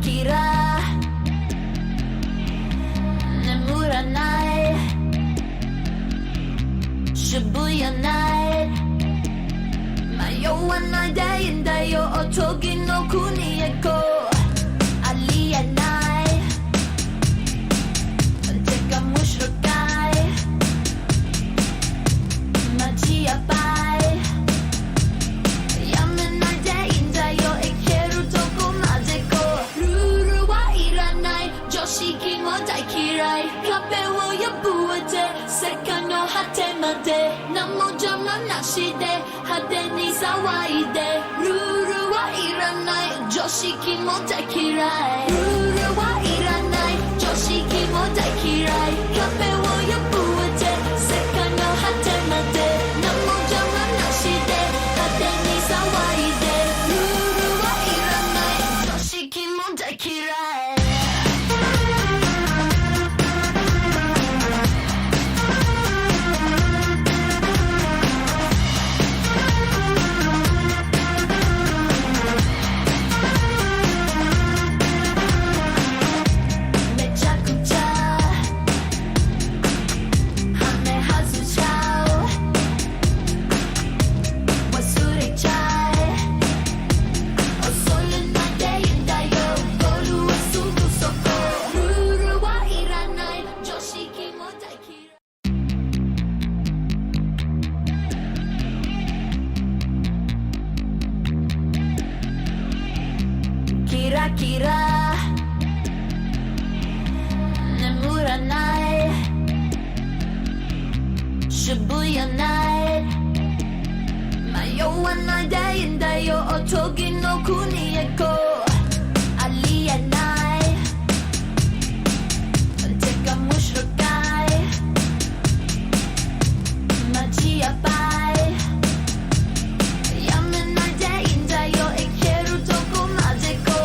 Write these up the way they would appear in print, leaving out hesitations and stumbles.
Kira Nemura night Shibuya night Mayowa night day in dayo Otogi no kuni eko Aliyah night Teka mushrokai Magia bai Yamen night day in dayo Ekeru toko mazeko Ruru wa iranai Joshiki mo daikirai Kape wo yabuete Seka no hate made Namo jama nashide Hade ni sawaide Ruru wa iranai Joshiki mo daikirai Ruru wa iranai Joshiki mo daikirai Kape wo yabuete Seka no hate made Namo jama nashide Hade ni sawaide Ruru wa iranai Joshiki mo daikirai Kira Nemura night Shibuya night Mayowa night day in dayo Otogi no kuni eko Aliyah night Teka mushrokai Magia bai Yamen night day in dayo Ekeru toko mazeko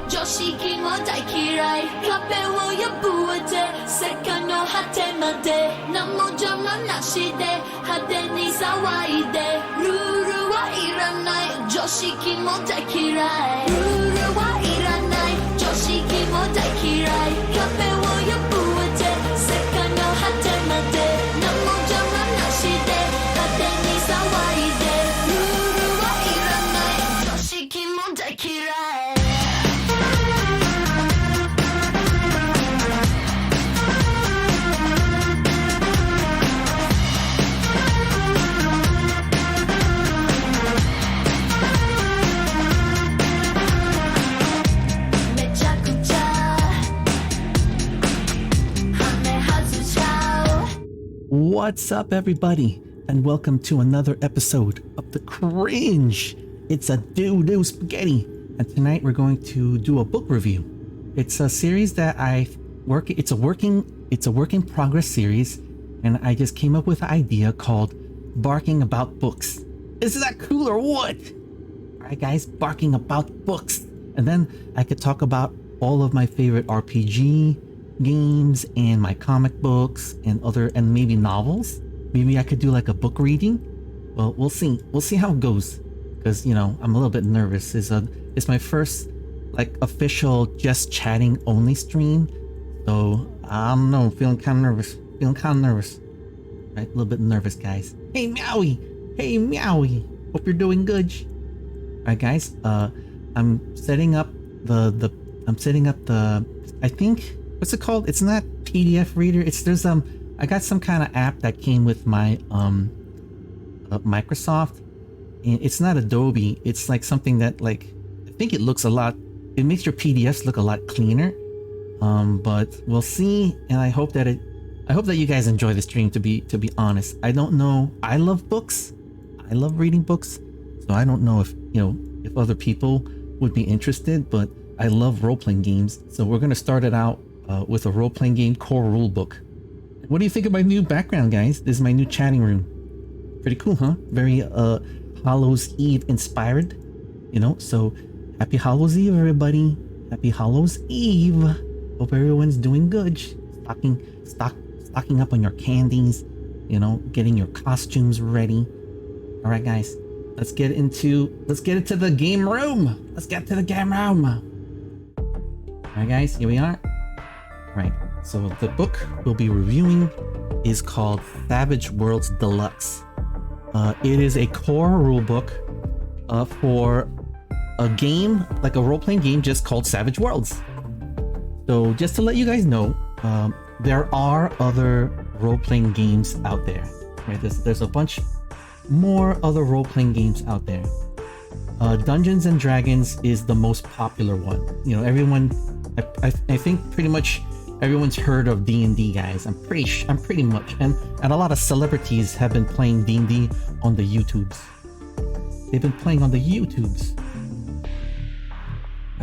Joshiki mo daikirai Kape wo yabuete Seka no hate made Namo jama nashide Hade ni sawaide Ruru wa iranai Joshiki mo daikirai Ruru wa iranai Joshiki mo daikirai Kape wo yabuete Seka no hate made Namo jama nashide Hade ni sawaide Ruru wa iranai Joshiki mo daikirai What's up, everybody, and welcome to another episode of The Cringe. It's a doo-doo spaghetti, and tonight we're going to do a book review. It's a series that it's a work in progress series, and I just came up with an idea called Barking About Books. Isn't that cool or what? Alright guys, barking about books. And then I could talk about all of my favorite RPG games and my comic books and maybe novels. Maybe I could do like a book reading. Well, we'll see how it goes, because I'm a little bit nervous. It's my first like official just chatting only stream, so I don't know, feeling kind of nervous. Right, a little bit nervous, guys. Hey Meowie, hope you're doing good. All right guys, I'm setting up the I think, what's it called? It's not PDF reader. I got some kind of app that came with my Microsoft, and it's not Adobe. It's like something that I think it makes your PDFs look a lot cleaner. But we'll see, and I hope that you guys enjoy the stream. To be honest, I don't know. I love books. I love reading books. So I don't know if other people would be interested, but I love role-playing games. So we're gonna start it out with a role-playing game core rule book. What do you think of my new background, guys? This is my new chatting room. Pretty cool, huh? Very Hallows Eve inspired, so happy Hallows Eve, everybody. Happy Hallows Eve. Hope everyone's doing good. Stocking up on your candies, getting your costumes ready. All right, guys. let's get into the game room. Let's get to the game room. All right, guys, here we are. Right. So the book we'll be reviewing is called Savage Worlds Deluxe. It is a core rulebook for a game, like a role-playing game just called Savage Worlds. So just to let you guys know, there are other role-playing games out there. Right? There's a bunch more other role-playing games out there. Dungeons and Dragons is the most popular one. You know, everyone, I think pretty much everyone's heard of D&D, guys. I'm pretty much, and a lot of celebrities have been playing D&D on the YouTubes. They've been playing on the YouTubes.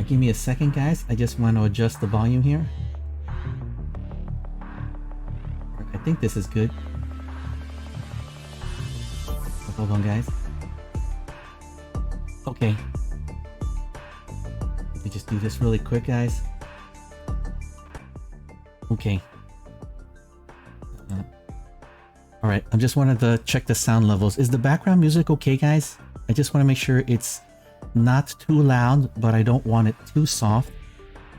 Give me a second, guys. I just want to adjust the volume here. I think this is good. Hold on, guys. Okay. Let me just do this really quick, guys. Okay. All right. I just wanted to check the sound levels. Is the background music okay, guys? I just want to make sure it's not too loud, but I don't want it too soft.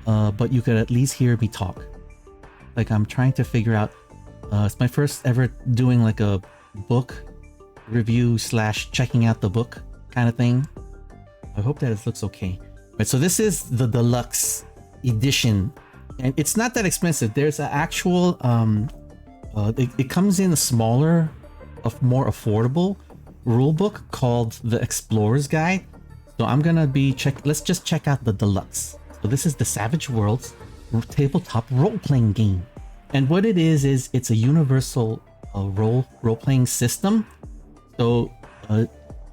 But you could at least hear me talk. Like, I'm trying to figure out. It's my first ever doing like a book review / checking out the book kind of thing. I hope that it looks okay. Right. So this is the deluxe edition. And it's not that expensive. There's an actual, it comes in a smaller, more affordable rule book called the Explorer's Guide. So I'm gonna be let's just check out the deluxe. So this is the Savage Worlds tabletop role-playing game. And what it is it's a universal role-playing system. So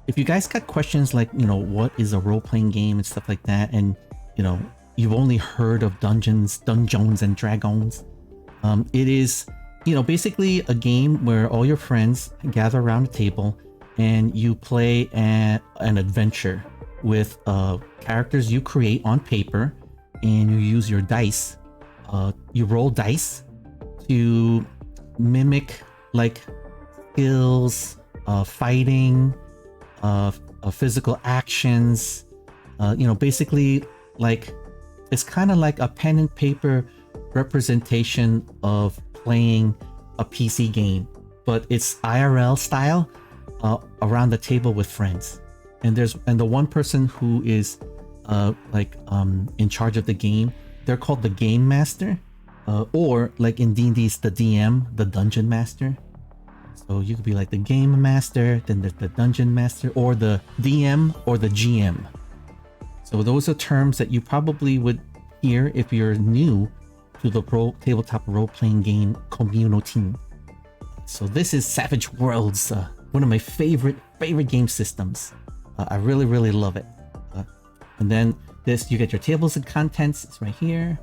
if you guys got questions like, you know, what is a role-playing game and stuff like that, and you know, you've only heard of Dungeons and Dragons. It is, you know, basically a game where all your friends gather around a table and you play an adventure with characters you create on paper, and you use your dice. You roll dice to mimic like skills, fighting, physical actions. You know, basically like, it's kind of like a pen and paper representation of playing a PC game, but it's IRL style, around the table with friends. And the one person who is in charge of the game, they're called the Game Master, or like in D&D, it's the DM, the Dungeon Master. So you could be like the Game Master, then there's the Dungeon Master, or the DM, or the GM. So those are terms that you probably would hear if you're new to the tabletop role-playing game community. So this is Savage Worlds, one of my favorite game systems. I really love it. And then this, you get your tables and contents. It's right here.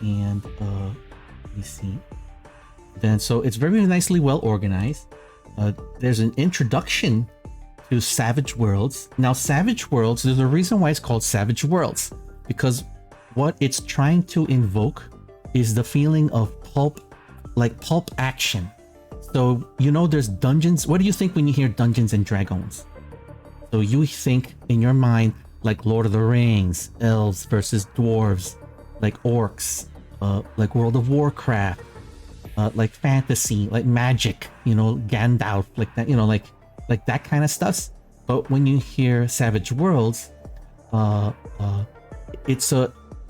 And let me see. Then so it's very nicely well organized. There's an introduction to Savage Worlds. Now, Savage Worlds, there's a reason why it's called Savage Worlds, because what it's trying to invoke is the feeling of pulp action. So, you know, there's dungeons. What do you think when you hear Dungeons and Dragons? So you think in your mind like Lord of the Rings, elves versus dwarves, like orcs, like World of Warcraft, like fantasy, like magic, you know, Gandalf, like that, you know, like that kind of stuff. But when you hear Savage Worlds,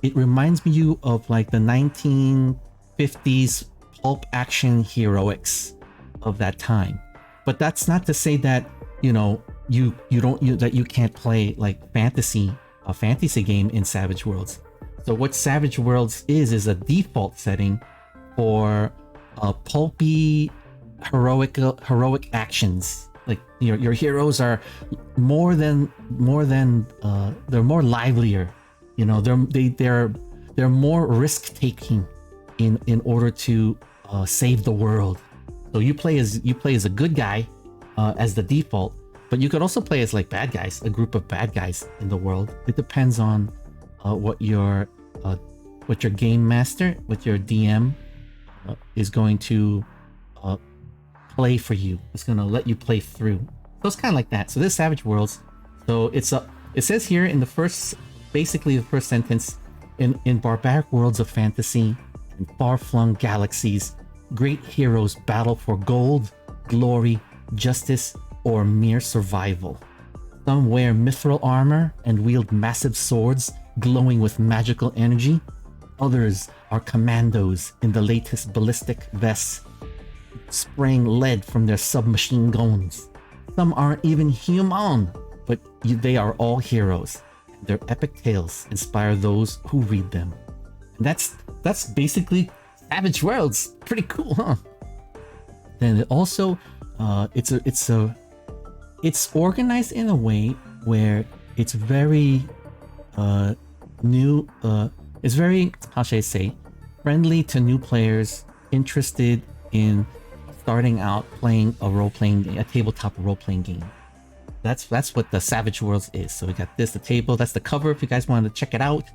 it reminds you of like the 1950s pulp action heroics of that time. But that's not to say that, you know, that you can't play like a fantasy game in Savage Worlds. So what Savage Worlds is a default setting for pulpy heroic actions. Like your heroes are more than they're more livelier. You know, they're more risk taking in order to save the world. So you play as a good guy as the default, but you could also play as like bad guys, a group of bad guys in the world. It depends on what your game master, what your DM is going to play for you. It's going to let you play through. So it's kind of like that. So this Savage Worlds. So it says here in the first, basically the first sentence, in barbaric worlds of fantasy and far-flung galaxies, great heroes battle for gold, glory, justice, or mere survival. Some wear mithril armor and wield massive swords glowing with magical energy. Others are commandos in the latest ballistic vests, spraying lead from their submachine guns. Some aren't even human, but they are all heroes. Their epic tales inspire those who read them. And that's basically Savage Worlds. Pretty cool, huh? Then it also it's organized in a way where it's very new. It's very, how should I say, friendly to new players interested in starting out playing a tabletop role-playing game. That's what the Savage Worlds is. So we got this, the table, that's the cover if you guys wanted to check it out.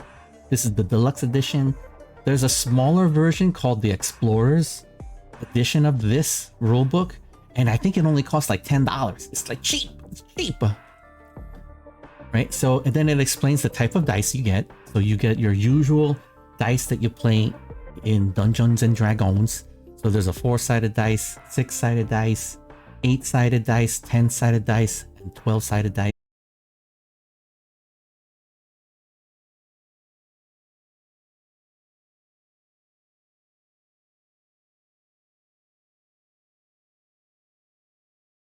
This is the deluxe edition. There's a smaller version called the Explorers edition of this rulebook, and I think it only costs like $10. It's like cheap. It's cheap. Right? So, and then it explains the type of dice you get. So you get your usual dice that you play in Dungeons and Dragons. So there's a 4-sided dice, 6-sided dice, 8-sided dice, 10-sided dice, and 12-sided dice.